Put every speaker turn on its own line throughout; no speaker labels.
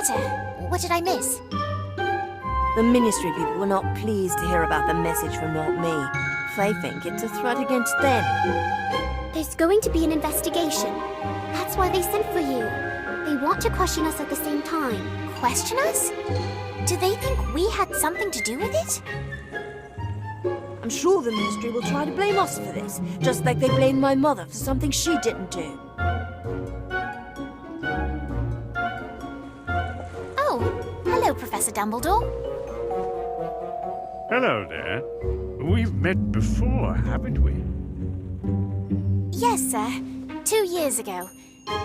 better. What did I miss?
The Ministry people were not pleased to hear about the message from Not Me. They think it's a threat against them.
There's going to be an investigation. That's why they sent for you. They want to question us at the same time. Question us? Do they think we had something to do with it?
I'm sure the Ministry will try to blame us for this, just like they blamed my mother for something she didn't do.
Oh, hello, Professor Dumbledore.
Hello there. We've met before, haven't we?
Yes, sir. 2 years ago.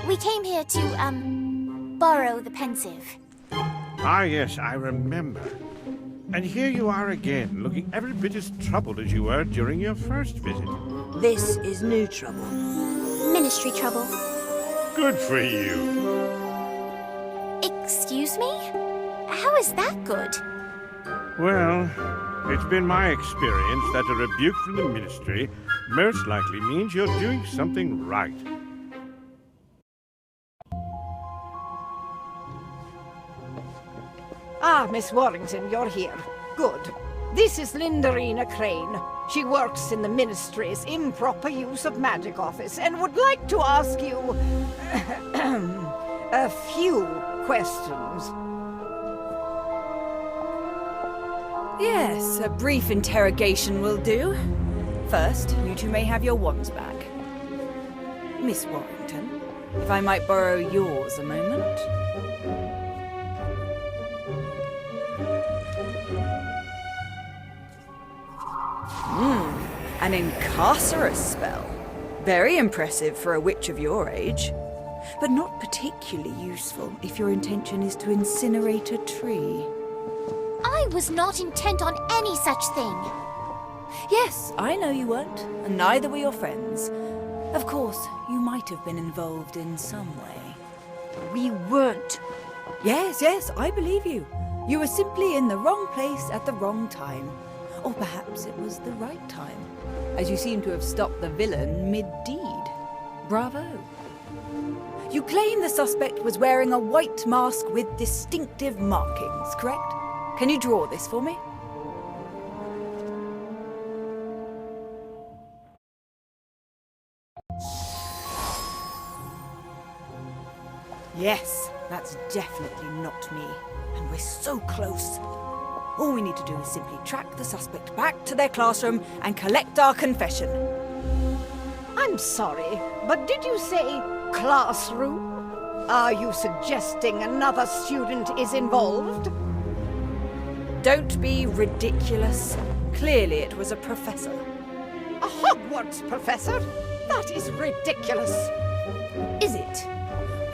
We came here to, borrow the pensive.
Ah, yes, I remember. And here you are again, looking every bit as troubled as you were during your first visit.
This is new trouble.
Ministry trouble.
Good for you.
Excuse me? How is that good?
Well, it's been my experience that a rebuke from the Ministry most likely means you're doing something right.
Ah, Miss Warrington, you're here. Good. This is Lindarina Crane. She works in the Ministry's improper use of magic office and would like to ask you a few questions.
Yes, a brief interrogation will do. First, you two may have your wands back. Miss Warrington, if I might borrow yours a moment. An incarcerous spell. Very impressive for a witch of your age. But not particularly useful if your intention is to incinerate a tree.
I was not intent on any such thing.
Yes, I know you weren't, and neither were your friends. Of course, you might have been involved in some way.
We weren't.
Yes, I believe you. You were simply in the wrong place at the wrong time. Or perhaps it was the right time, as you seem to have stopped the villain mid-deed. Bravo. You claim the suspect was wearing a white mask with distinctive markings, correct? Can you draw this for me? Yes, that's definitely not me. And we're so close. All we need to do is simply track the suspect back to their classroom and collect our confession.
I'm sorry, but did you say classroom? Are you suggesting another student is involved?
Don't be ridiculous. Clearly it was a professor.
A Hogwarts professor? That is ridiculous.
Is it?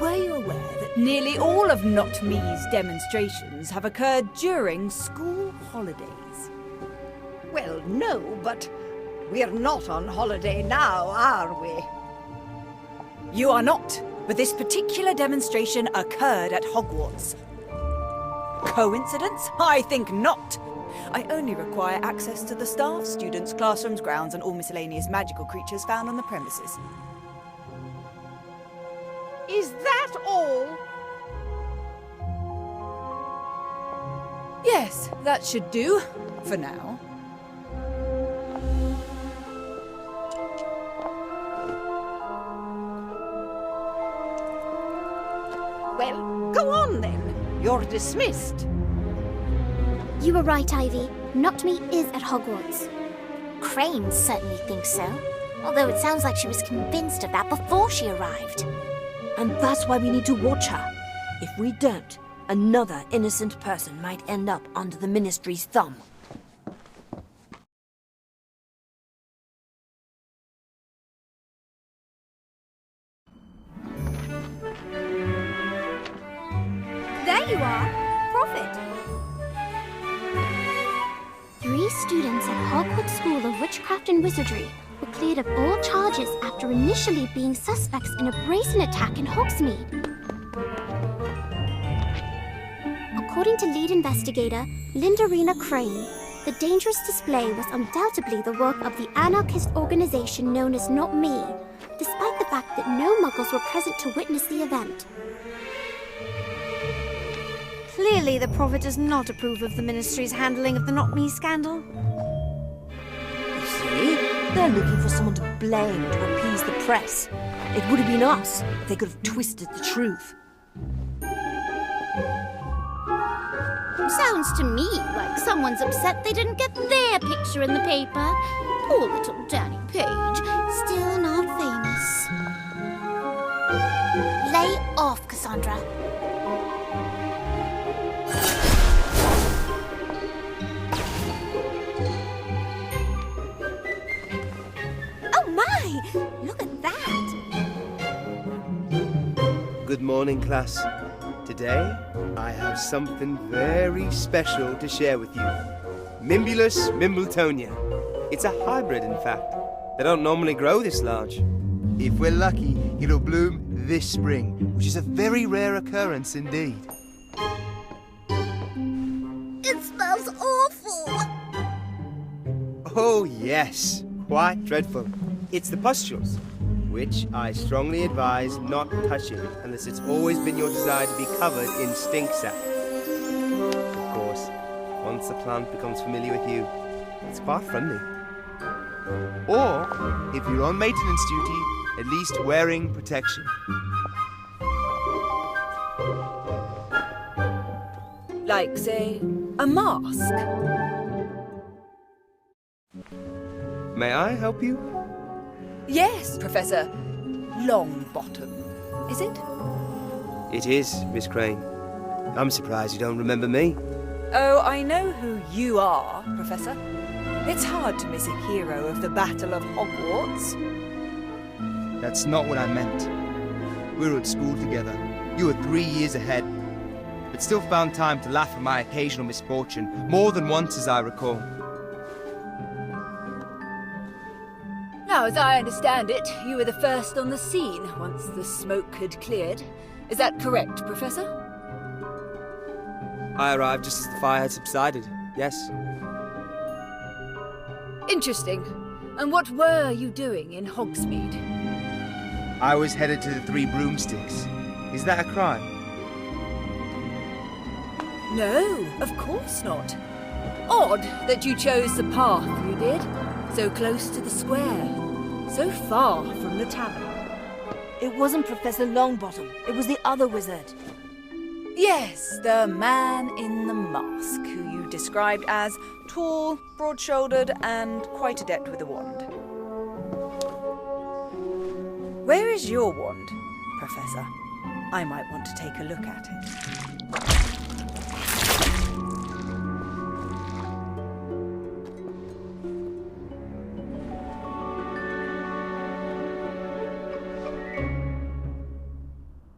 Were you aware that nearly all of Not Me's demonstrations have occurred during school holidays?
Well, no, but we're not on holiday now, are we?
You are not, but this particular demonstration occurred at Hogwarts. Coincidence? I think not. I only require access to the staff, students, classrooms, grounds, and all miscellaneous magical creatures found on the premises.
Is that all?
Yes, that should do, for now.
Well, go on then. You're dismissed.
You were right, Ivy. Not Me is at Hogwarts. Crane certainly thinks so. Although it sounds like she was convinced of that before she arrived.
And that's why we need to watch her. If we don't, another innocent person might end up under the Ministry's thumb.
There you are! Prophet! 3 students at Hogwarts School of Witchcraft and Wizardry were cleared of all charges after initially being suspects in a brazen attack in Hogsmeade. According to lead investigator Lindarina Crane, the dangerous display was undoubtedly the work of the anarchist organization known as Not Me, despite the fact that no Muggles were present to witness the event.
Clearly, the Prophet does not approve of the Ministry's handling of the Not Me scandal.
You see, they're looking for someone to blame to appease the press. It would have been us if they could have twisted the truth.
Sounds to me like someone's upset they didn't get their picture in the paper. Poor little Danny Page, still not famous. Lay off, Cassandra. Oh my! Look at that!
Good morning, class. Today, I have something very special to share with you. Mimbulus mimbletonia. It's a hybrid, in fact. They don't normally grow this large. If we're lucky, it'll bloom this spring, which is a very rare occurrence indeed.
It smells awful!
Oh, yes. Quite dreadful. It's the pustules, which I strongly advise not touching unless it's always been your desire to be covered in stink sap. Of course, once the plant becomes familiar with you, it's quite friendly. Or, if you're on maintenance duty, at least wearing protection.
Like, say, a mask.
May I help you?
Yes, Professor Longbottom. Is it?
It is, Miss Crane. I'm surprised you don't remember me.
Oh, I know who you are, Professor. It's hard to miss a hero of the Battle of Hogwarts.
That's not what I meant. We were at school together. You were 3 years ahead, but still found time to laugh at my occasional misfortune, more than once as I recall.
Now, as I understand it, you were the first on the scene once the smoke had cleared. Is that correct, Professor?
I arrived just as the fire had subsided, yes.
Interesting. And what were you doing in Hogsmeade?
I was headed to the Three Broomsticks. Is that a crime?
No, of course not. Odd that you chose the path you did. So close to the square. So far from the tavern.
It wasn't Professor Longbottom. It was the other wizard.
Yes, the man in the mask, who you described as tall, broad-shouldered, and quite adept with a wand. Where is your wand, Professor? I might want to take a look at it.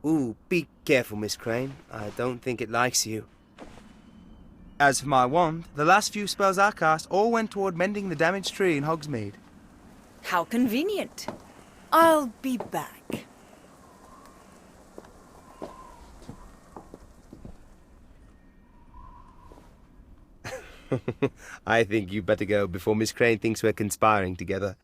Ooh, be careful, Miss Crane. I don't think it likes you. As for my wand, the last few spells I cast all went toward mending the damaged tree in Hogsmeade.
How convenient. I'll be back.
I think you better go before Miss Crane thinks we're conspiring together.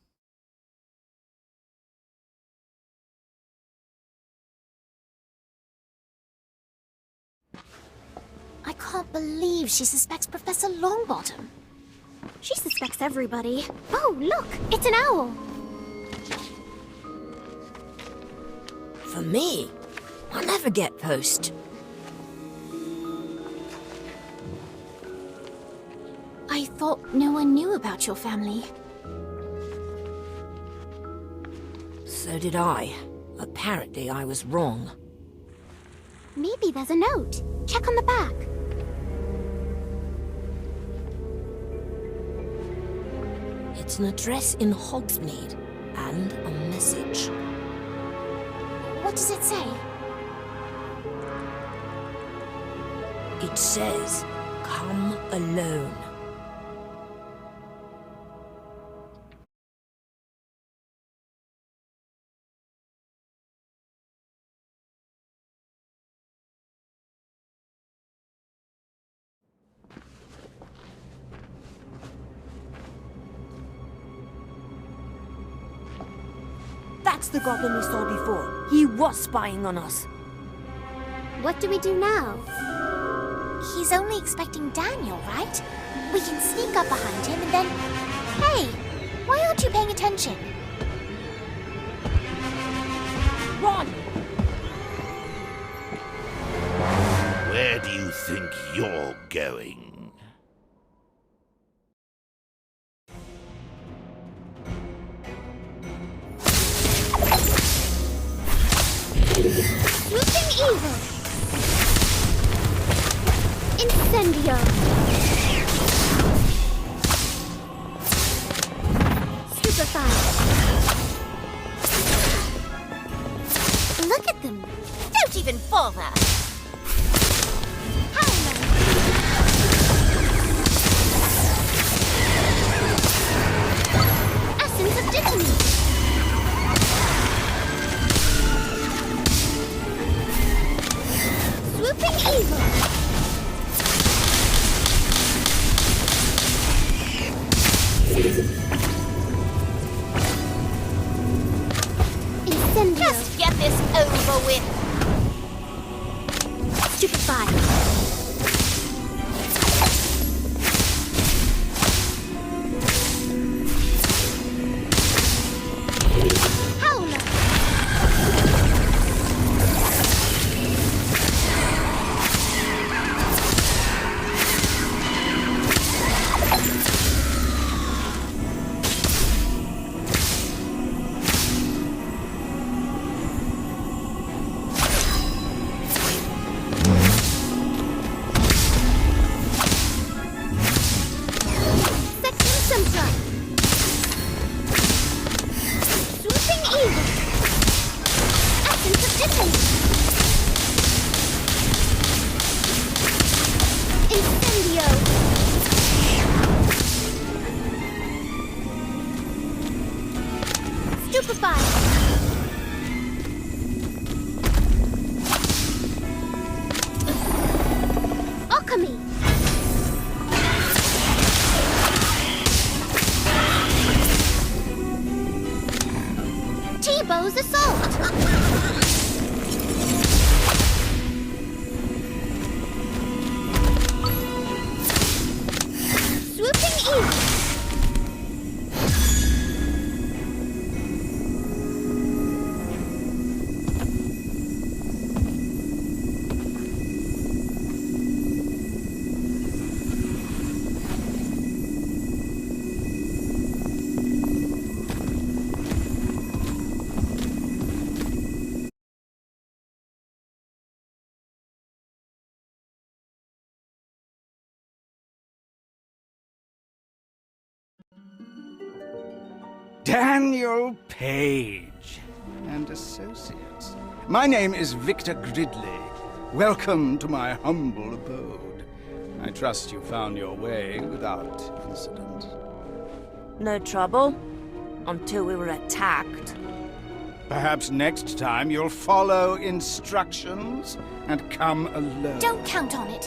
I can't believe she suspects Professor Longbottom. She suspects everybody. Oh, look! It's an owl!
For me, I'll never get post.
I thought no one knew about your family.
So did I. Apparently I was wrong.
Maybe there's a note. Check on the back.
It's an address in Hogsmeade and a message.
What does it say?
It says, "Come alone." That's the goblin we saw before. He was spying on us.
What do we do now? He's only expecting Daniel, right? We can sneak up behind him and then... Hey, why aren't you paying attention?
Run!
Where do you think you're going?
Swooping Evil! Incendio! Super Fire! Look at them!
Don't even bother!
Howler! Essence of Dissonance! Swooping Evil! Incendio!
Just get this over with!
Stupefy! Howler! Sectum Sempra! Swooping Evil! Essence of Dissonance! Incendio! Stupefy! Alchemy! T-Bow's Assault! Swooping Evil!
Daniel Page and Associates. My name is Victor Gridley. Welcome to my humble abode. I trust you found your way without incident.
No trouble. Until we were attacked.
Perhaps next time you'll follow instructions and come alone.
Don't count on it.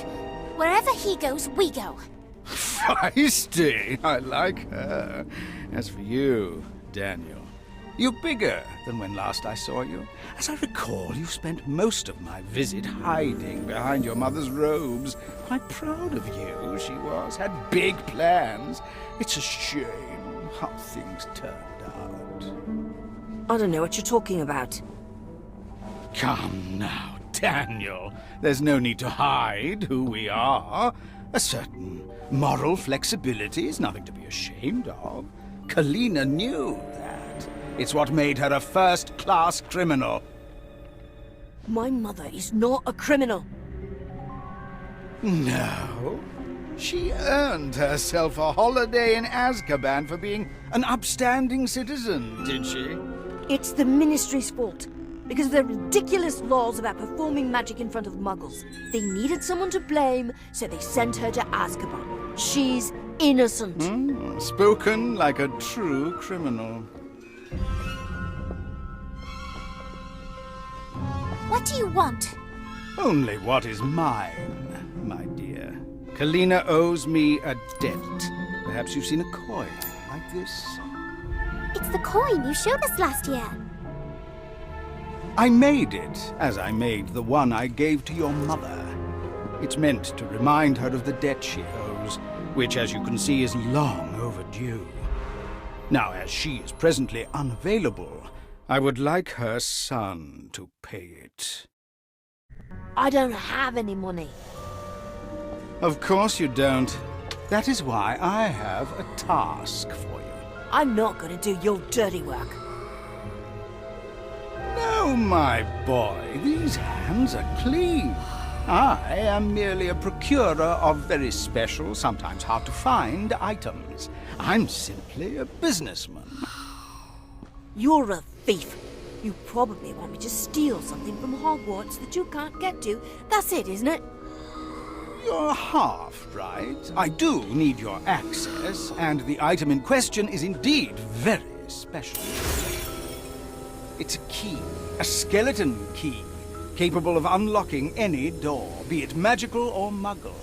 Wherever he goes, we go.
Feisty! I like her. As for you, Daniel, you're bigger than when last I saw you. As I recall, you spent most of my visit hiding behind your mother's robes. Quite proud of you, she was. Had big plans. It's a shame how things turned out.
I don't know what you're talking about.
Come now, Daniel. There's no need to hide who we are. A certain moral flexibility is nothing to be ashamed of. Kalina knew that. It's what made her a first-class criminal.
My mother is not a criminal.
No. She earned herself a holiday in Azkaban for being an upstanding citizen, did she?
It's the Ministry's fault. Because of their ridiculous laws about performing magic in front of muggles. They needed someone to blame, so they sent her to Azkaban. She's innocent.
Spoken like a true criminal.
What do you want?
Only what is mine, my dear. Kalina owes me a debt. Perhaps you've seen a coin like this.
It's the coin you showed us last year.
I made it, as I made the one I gave to your mother. It's meant to remind her of the debt she owes, which, as you can see, is long overdue. Now, as she is presently unavailable, I would like her son to pay it.
I don't have any money.
Of course you don't. That is why I have a task for you.
I'm not going to do your dirty work.
No, my boy, these hands are clean. I am merely a procurer of very special, sometimes hard-to-find items. I'm simply a businessman.
You're a thief. You probably want me to steal something from Hogwarts that you can't get to. That's it, isn't it?
You're half right. I do need your access, and the item in question is indeed very special. It's a key, a skeleton key, capable of unlocking any door, be it magical or muggle.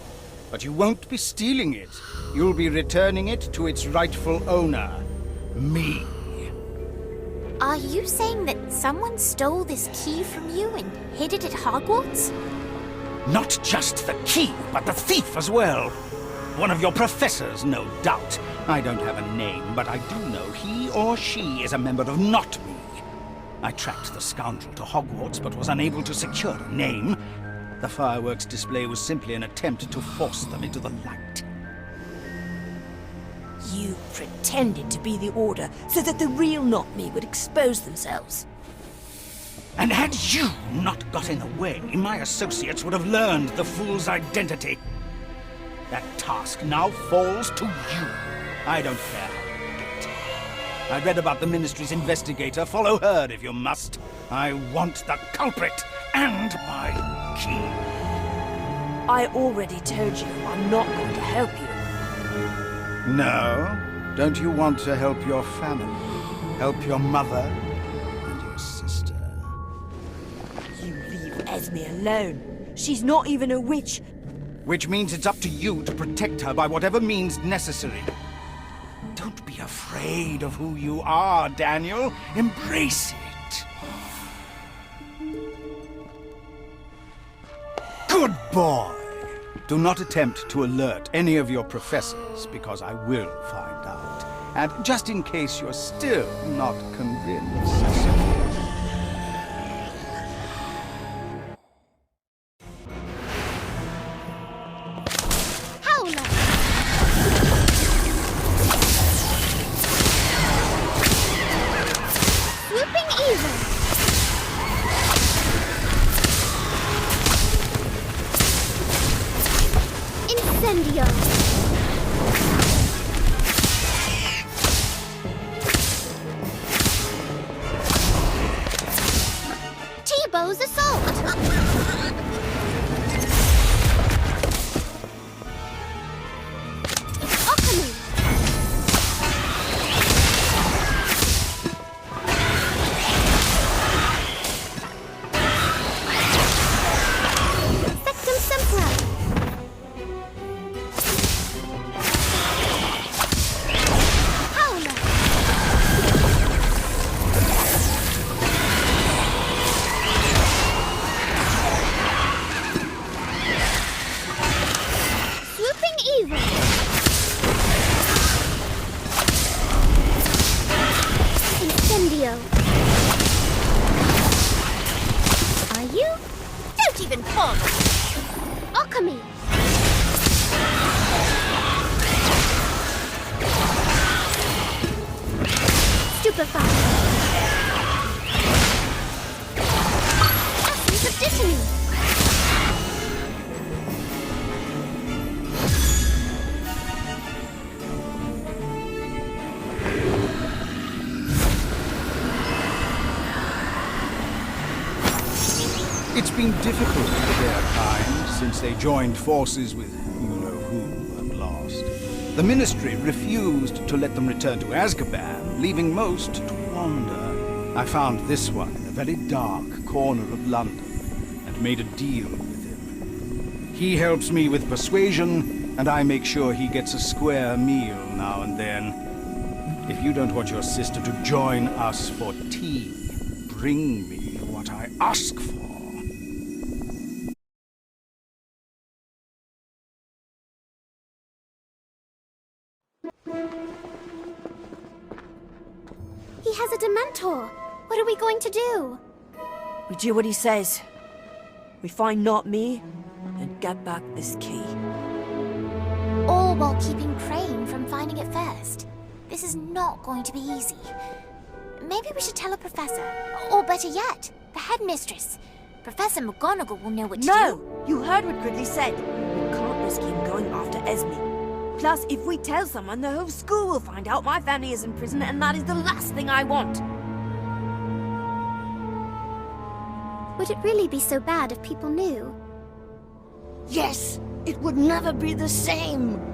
But you won't be stealing it. You'll be returning it to its rightful owner, me.
Are you saying that someone stole this key from you and hid it at Hogwarts?
Not just the key, but the thief as well. One of your professors, no doubt. I don't have a name, but I do know he or she is a member of Not Me. I tracked the scoundrel to Hogwarts, but was unable to secure a name. The fireworks display was simply an attempt to force them into the light.
You pretended to be the Order so that the real Not Me would expose themselves.
And had you not got in the way, my associates would have learned the fool's identity. That task now falls to you. I don't care how you do it. I read about the Ministry's investigator. Follow her if you must. I want the culprit and my key.
I already told you I'm not going to help you.
No? Don't you want to help your family? Help your mother and your sister?
You leave Esme alone. She's not even a witch.
Which means it's up to you to protect her by whatever means necessary. Don't be afraid of who you are, Daniel. Embrace it. Good boy. Do not attempt to alert any of your professors, because I will find out. And just in case you're still not convinced...
Incendio! T-Bow's assault! Alchemy! Sectum Sempra! Incendio. Are you? Don't even bother. Alchemy. Stupefy. Essence of Dittany.
It's been difficult for their kind since they joined forces with you-know-who and lost. The Ministry refused to let them return to Azkaban, leaving most to wander. I found this one in a very dark corner of London and made a deal with him. He helps me with persuasion, and I make sure he gets a square meal now and then. If you don't want your sister to join us for tea, bring me what I ask for.
He has a Dementor. What are we going to do?
We do what he says. We find not me, and get back this key.
All while keeping Crane from finding it first. This is not going to be easy. Maybe we should tell a professor. Or better yet, the headmistress. Professor McGonagall will know what to do.
No! You heard what Quigley said. We can't risk him going after Esme. Plus, if we tell someone, the whole school will find out my family is in prison, and that is the last thing I want.
Would it really be so bad if people knew?
Yes, it would never be the same.